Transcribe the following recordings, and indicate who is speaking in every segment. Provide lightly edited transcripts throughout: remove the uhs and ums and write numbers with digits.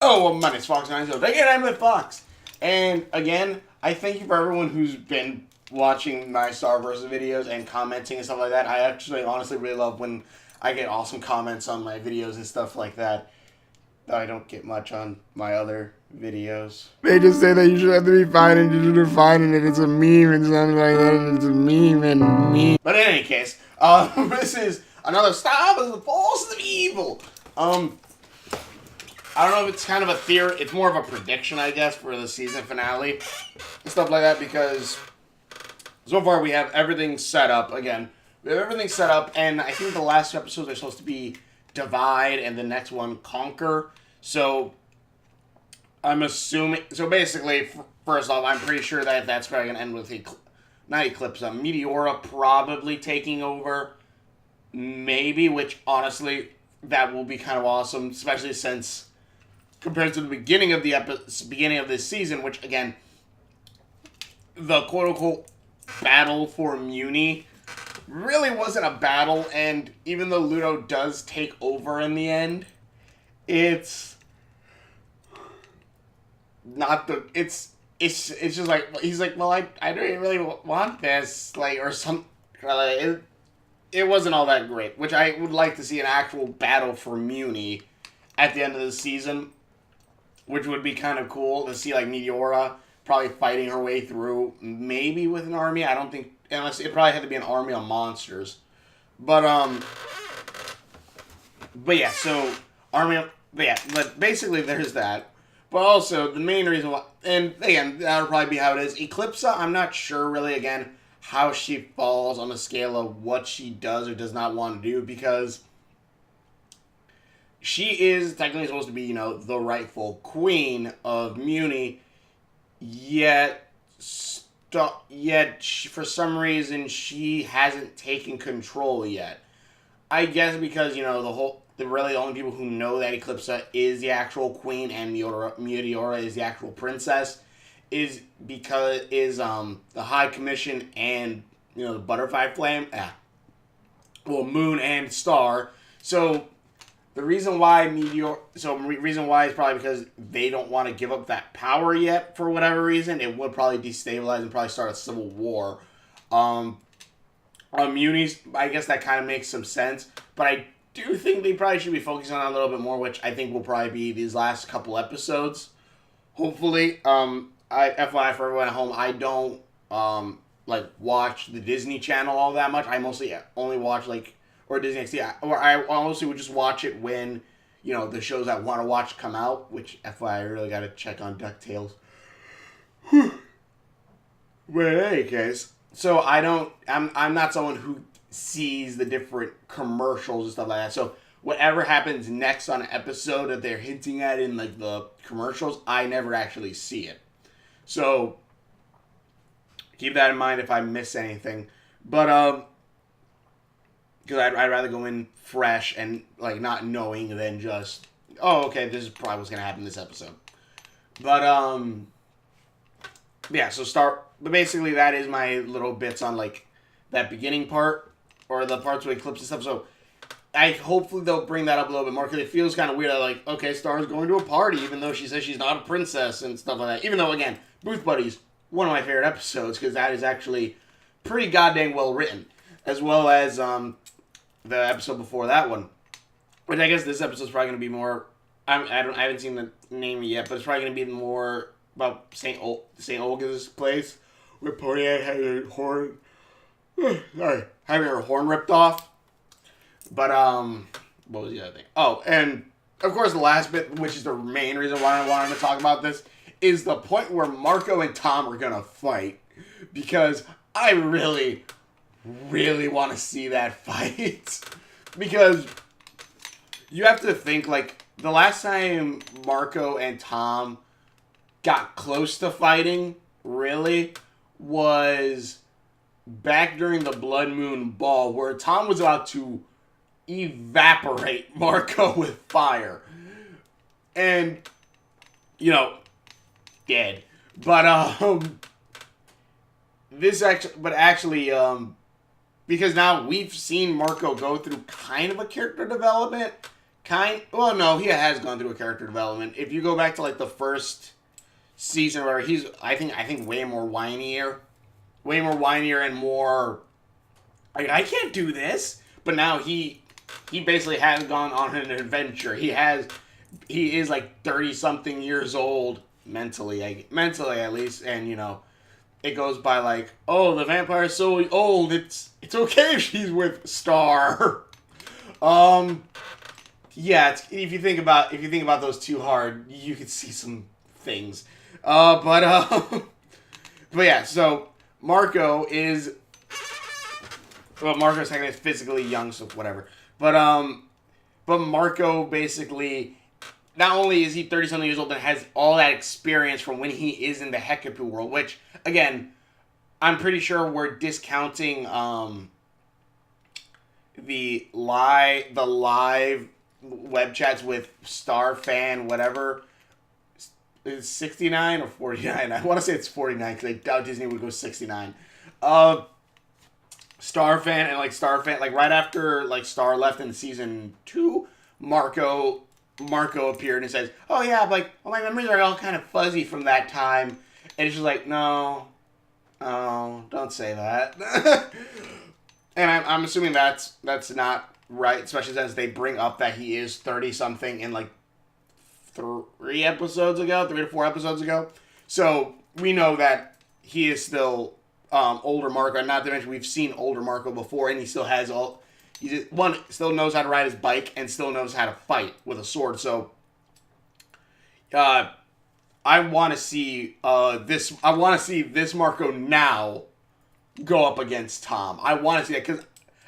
Speaker 1: Oh, well, my name's Fox90. Again, I'm with Fox. And again, I thank you for everyone who's been watching my Starwars videos and commenting and stuff like that. I actually honestly really love when I get awesome comments on my videos and stuff like that. Though I don't get much on my other videos.
Speaker 2: They just say that you should have to be fine and you should be fine and it's a meme and something like that and it's a meme and meme.
Speaker 1: But in any case, this is another Star Wars: The Forces of Evil. I don't know if it's kind of a theory. It's more of a prediction, I guess, for the season finale and stuff like that, because so far we have everything set up. Again, we have everything set up, and I think the last two episodes are supposed to be Divide and the next one Conquer. So I'm assuming. So basically, first off, I'm pretty sure that that's probably going to end with not Eclipse, Meteora probably taking over. Maybe, which honestly, that will be kind of awesome, especially since compared to the beginning of beginning of this season, which again, the quote unquote battle for Muni really wasn't a battle, and even though Ludo does take over in the end, it's not the it's just like he's like, well, I don't really want this, like, or some it wasn't all that great, which I would like to see an actual battle for Muni at the end of the season, which would be kind of cool to see, like, Meteora probably fighting her way through, maybe with an army. I don't think, unless it probably had to be an army of monsters. But yeah, so but basically there's that. But also, the main reason why, and again, that'll probably be how it is. Eclipsa, I'm not sure really, again, how she falls on the scale of what she does or does not want to do, because she is technically supposed to be, you know, the rightful queen of Muni, yet for some reason she hasn't taken control yet. I guess because, you know, the really only people who know that Eclipsa is the actual queen and Meteora is the actual princess is because the High Commission and, you know, the Butterfly Flame, Moon and Star. So the reason why reason why is probably because they don't want to give up that power yet for whatever reason. It would probably destabilize and probably start a civil war. On Munis, I guess that kind of makes some sense, but I do think they probably should be focusing on it a little bit more, which I think will probably be these last couple episodes. Hopefully, FYI for everyone at home, I don't watch the Disney Channel all that much. I mostly only watch or Disney XD, or I honestly would just watch it when, you know, the shows I want to watch come out, which, FYI, I really got to check on DuckTales. But in any case, so I'm not someone who sees the different commercials and stuff like that. So whatever happens next on an episode that they're hinting at in, like, the commercials, I never actually see it. So keep that in mind if I miss anything. But, because I'd rather go in fresh and, like, not knowing than just, oh, okay, this is probably what's going to happen this episode. But, yeah, but basically that is my little bits on, like, that beginning part, or the parts with Eclipse and stuff. So hopefully they'll bring that up a little bit more, because it feels kind of weird that, like, okay, Star's going to a party, even though she says she's not a princess and stuff like that. Even though, again, Booth Buddies, one of my favorite episodes, because that is actually pretty goddamn well written, as well as, the episode before that one, which I guess this episode's probably going to be more, I haven't seen the name yet, but it's probably going to be more about St. Olga's place, where Pontiac had her horn, having her horn ripped off. But, what was the other thing? Oh, and, of course, the last bit, which is the main reason why I wanted to talk about this, is the point where Marco and Tom are going to fight, because I really want to see that fight. Because you have to think, like, the last time Marco and Tom got close to fighting, really, was back during the Blood Moon Ball, where Tom was about to evaporate Marco with fire. And, you know, dead. But, because now we've seen Marco go through kind of a character development, Well, no, he has gone through a character development. If you go back to like the first season where he's, I think way more whinier and more like, I can't do this. But now he basically has gone on an adventure. He is like 30-something years old mentally at least, and you know, it goes by like, oh, the vampire's so old, it's okay if she's with Star. Yeah, if you think about those two hard, you could see some things. But yeah, so Marco's technically physically young, so whatever. But Marco basically, not only is he 30-something years old, but has all that experience from when he is in the Hekapoo world, which, again, I'm pretty sure we're discounting the live web chats with Star Fan, whatever. Is it 69 or 49? I want to say it's 49 because I doubt Disney would go 69. Star Fan and like Star Fan, like right after like Star left in season 2, Marco appeared and says, "Oh yeah, like, well, my memories are all kind of fuzzy from that time," and it's just like, no, don't say that. And I'm assuming that's not right, especially since they bring up that he is 30-something in like 3 to 4 episodes ago. So we know that he is still older Marco, and not to mention we've seen older Marco before, and he still has still knows how to ride his bike and still knows how to fight with a sword. So I want to see this Marco now go up against Tom. I want to see that because,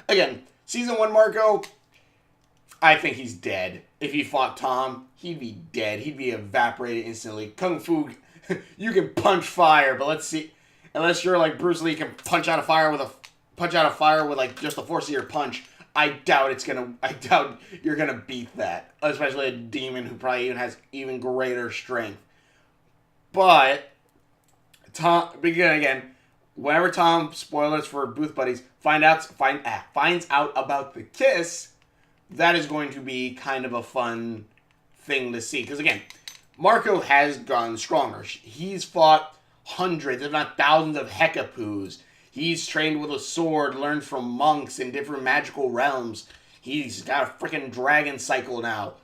Speaker 1: again, season 1 Marco, I think he's dead. If he fought Tom, he'd be dead. He'd be evaporated instantly. Kung Fu, you can punch fire, but let's see. Unless you're like Bruce Lee, you can punch out of fire with like just the force of your punch. I doubt you're gonna beat that. Especially a demon who probably even has even greater strength. But Tom, again, whenever Tom, spoilers for Booth Buddies, finds out about the kiss, that is going to be kind of a fun thing to see. Because again, Marco has gone stronger. He's fought hundreds, if not thousands, of Hekapoos. He's trained with a sword, learned from monks in different magical realms. He's got a freaking dragon cycle now.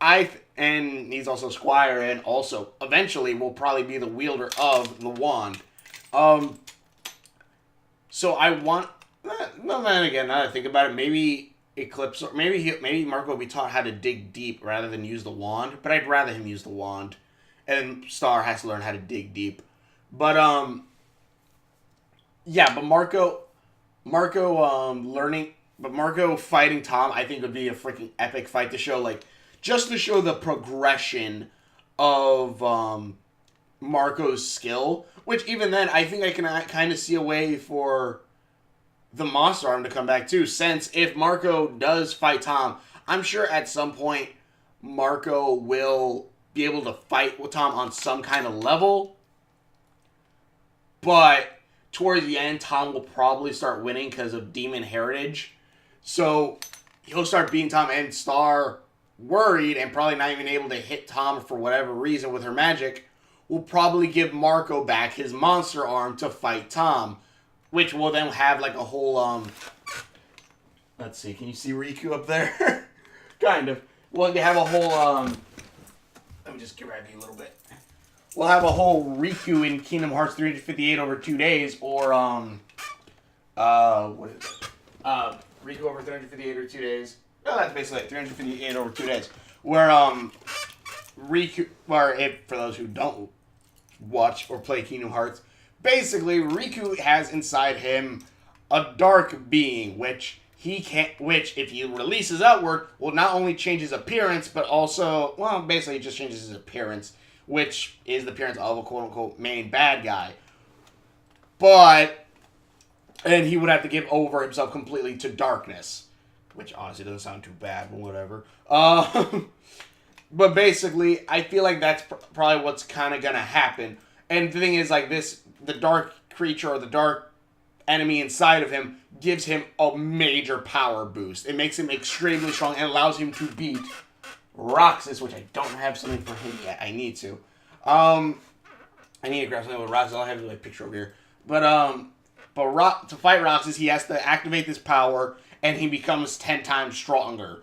Speaker 1: And he's also Squire, and also eventually will probably be the wielder of the wand. So I want. No, then again, now that I think about it, maybe Eclipse, or maybe Marco will be taught how to dig deep rather than use the wand. But I'd rather him use the wand, and Star has to learn how to dig deep. But yeah, but Marco fighting Tom, I think would be a freaking epic fight to show, like, just to show the progression of Marco's skill. Which even then, I think I can kind of see a way for the monster arm to come back too. Since if Marco does fight Tom, I'm sure at some point Marco will be able to fight with Tom on some kind of level. But towards the end, Tom will probably start winning because of demon heritage. So he'll start beating Tom, and Star, worried and probably not even able to hit Tom for whatever reason with her magic, will probably give Marco back his monster arm to fight Tom. Which will then have like a whole, let's see, can you see Riku up there? Kind of. We'll have a whole, let me just grab you a little bit. We'll have a whole Riku in Kingdom Hearts 358 over 2 days, or, what is it? Riku over 358 over 2 days. No, that's basically it, 358 over 2 days. Where, Riku, for those who don't watch or play Kingdom Hearts, basically, Riku has inside him a dark being, which if he releases outward, will not only change his appearance, but also, well, basically it just changes his appearance, which is the appearance of a quote-unquote main bad guy. And he would have to give over himself completely to darkness, which honestly doesn't sound too bad, but whatever. But basically, I feel like that's probably what's kind of going to happen. And the thing is, like, the dark creature or the dark enemy inside of him gives him a major power boost. It makes him extremely strong and allows him to beat Roxas, which I don't have something for him yet. I need to. I need to grab something with Roxas. I don't have a picture over here. But to fight Roxas, he has to activate this power, and he becomes 10 times stronger.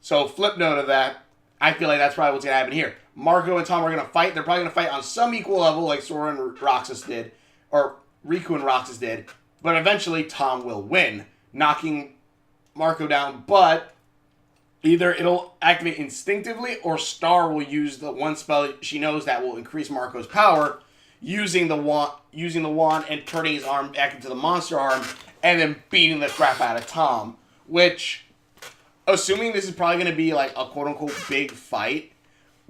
Speaker 1: So flip note of that, I feel like that's probably what's going to happen here. Marco and Tom are going to fight. They're probably going to fight on some equal level, like Sora and Roxas did, or Riku and Roxas did. But eventually, Tom will win, knocking Marco down. But either it'll activate instinctively, or Star will use the one spell she knows that will increase Marco's power, using the wand and turning his arm back into the monster arm, and then beating the crap out of Tom. Which, assuming this is probably going to be like a quote-unquote big fight,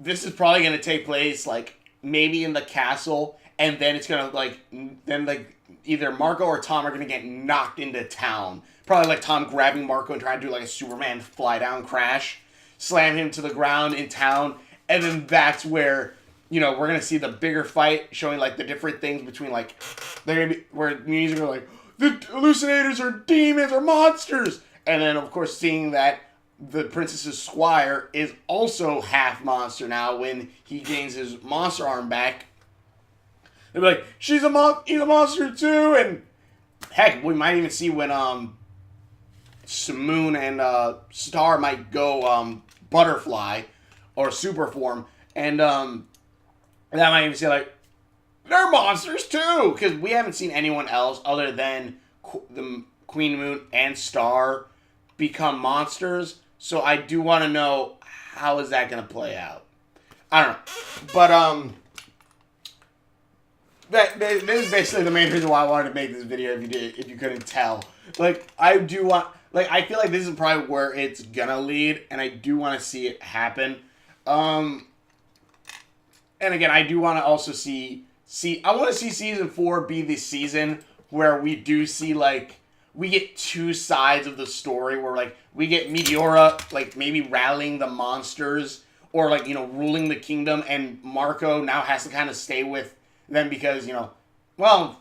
Speaker 1: this is probably going to take place like maybe in the castle, and then it's going to either Marco or Tom are going to get knocked into town. Probably like Tom grabbing Marco and trying to do like a Superman fly down crash, slam him to the ground in town, and then that's where, we're going to see the bigger fight, showing like the different things between like, they're going to be, where music are like, the hallucinators are demons or monsters, and then of course seeing that the princess's squire is also half monster now when he gains his monster arm back. They'll be like, he's a monster too, and heck, we might even see when Simoon and Star might go butterfly or super form, and that might even say like, they're monsters too, because we haven't seen anyone else other than the Queen Moon and Star become monsters. So I do want to know, how is that going to play out? I don't know. But, this is basically the main reason why I wanted to make this video, if you couldn't tell. Like, I feel like this is probably where it's gonna lead, and I do want to see it happen. And again, I do want to also I want to see Season 4 be the season where we do see, like, we get two sides of the story where, like, we get Meteora, like, maybe rallying the monsters or, like, ruling the kingdom, and Marco now has to kind of stay with them because, well,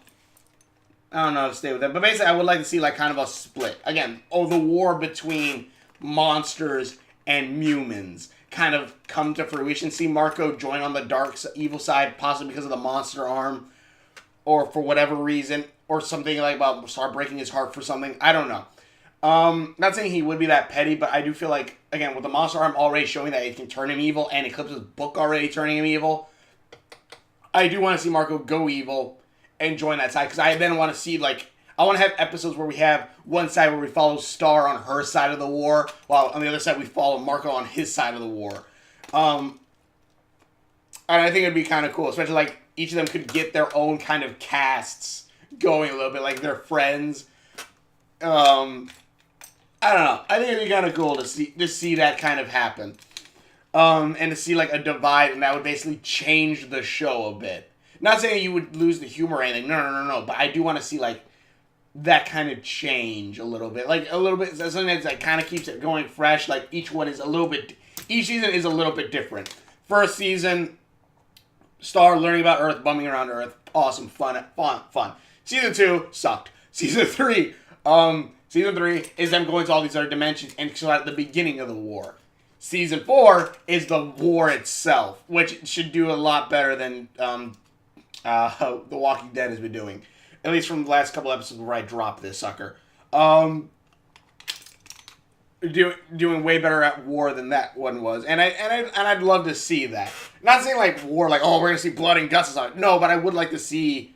Speaker 1: I don't know how to stay with them. But basically, I would like to see, like, kind of a split. Again, the war between monsters and humans kind of come to fruition. See Marco join on the evil side, possibly because of the monster arm, or for whatever reason, or something like about start breaking his heart for something. I don't know. Not saying he would be that petty, but I do feel like, again, with the monster arm already showing that it can turn him evil, and Eclipse's book already turning him evil, I do want to see Marco go evil and join that side, because I then want to see, like, I want to have episodes where we have one side where we follow Star on her side of the war, while on the other side we follow Marco on his side of the war. And I think it'd be kind of cool, especially, like, each of them could get their own kind of casts going a little bit, like, they're friends. I don't know. I think it'd be kind of cool to see that kind of happen. And to see, like, a divide, and that would basically change the show a bit. Not saying you would lose the humor or anything. No. But I do want to see, like, that kind of change a little bit. Like, a little bit, something that like, kind of keeps it going fresh. Like, each season is a little bit different. First season, Star learning about Earth, bumming around Earth. Awesome, fun. Season 2 sucked. Season 3 is them going to all these other dimensions and so at the beginning of the war. Season 4 is the war itself, which should do a lot better than The Walking Dead has been doing. At least from the last couple episodes where I dropped this sucker. Doing way better at war than that one was. And I'd love to see that. Not saying like war, like, oh, we're going to see blood and guts and stuff. No, but I would like to see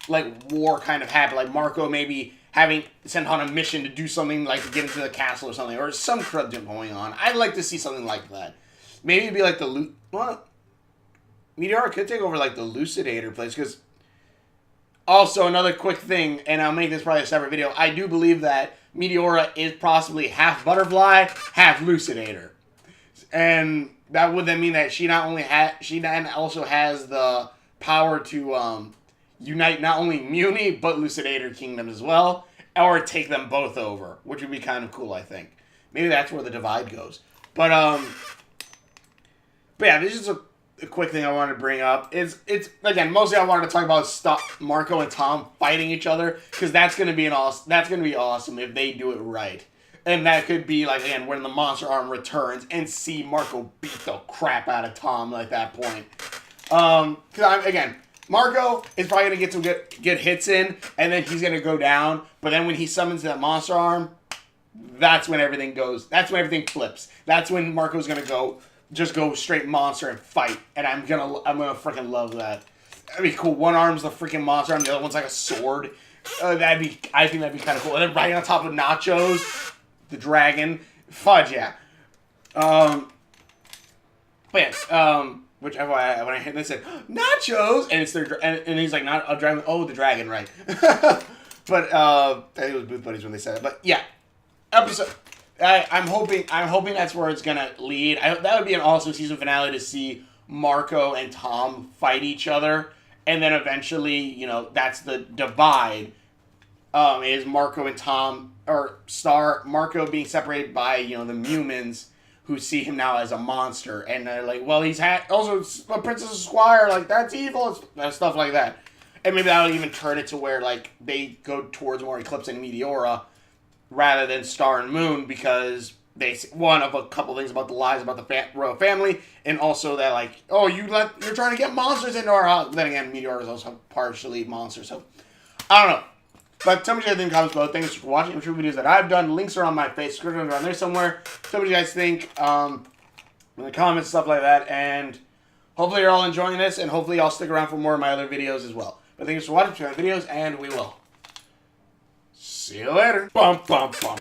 Speaker 1: like war kind of happen. Like Marco maybe having sent on a mission to do something, like to get into the castle or something, or some crud going on. I'd like to see something like that. Maybe it'd be like Meteora could take over like the Lucidator place, because also another quick thing, and I'll make this probably a separate video, I do believe that Meteora is possibly half butterfly, half Lucidator. And that would then mean that she then also has the power to unite not only Muni, but Lucidator Kingdom as well, or take them both over, which would be kind of cool, I think. Maybe that's where the divide goes. But yeah, this is the quick thing I wanted to bring up is it's again mostly I wanted to talk about Marco and Tom fighting each other because that's gonna be awesome if they do it right. And that could be, like, again, when the monster arm returns and see Marco beat the crap out of Tom at that point. Because, again, Marco is probably going to get some good hits in, and then he's going to go down. But then when he summons that monster arm, that's when everything goes. That's when everything flips. That's when Marco's going to just go straight monster and fight. And I'm gonna freaking love that. That'd be cool. One arm's the freaking monster arm, the other one's like a sword. I think that'd be kind of cool. And then right on top of Nachos, the dragon, fudge, yeah. But yeah, which when I heard they said Nachos, and it's their and he's like not a dragon. Oh, the dragon, right? But I think it was Booth Buddies when they said it. But yeah, episode. I'm hoping that's where it's gonna lead. That would be an awesome season finale to see Marco and Tom fight each other, and then eventually, you know, that's the divide. Is Marco and Tom, or Marco being separated by, you know, the humans who see him now as a monster, and they're like, well, he's also a Princess Squire, like, that's evil, and stuff like that. And maybe that'll even turn it to where, like, they go towards more Eclipse and Meteora rather than Star and Moon, because one of a couple things about the lies about the royal family, and also that, like, oh, you're trying to get monsters into our house. Then again, Meteora is also partially monster, so I don't know. But tell me what you guys think in the comments below. Thanks for watching. I'm sure videos that I've done. Links are on my face. Around there somewhere. Tell me what you guys think in the comments, stuff like that. And hopefully you're all enjoying this. And hopefully I'll stick around for more of my other videos as well. But thanks for watching my videos. And we will see you later. Bum, bum, bum.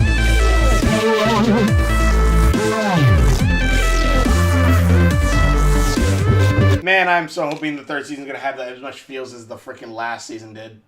Speaker 1: Man, I'm so hoping the third season's going to have that as much feels as the freaking last season did.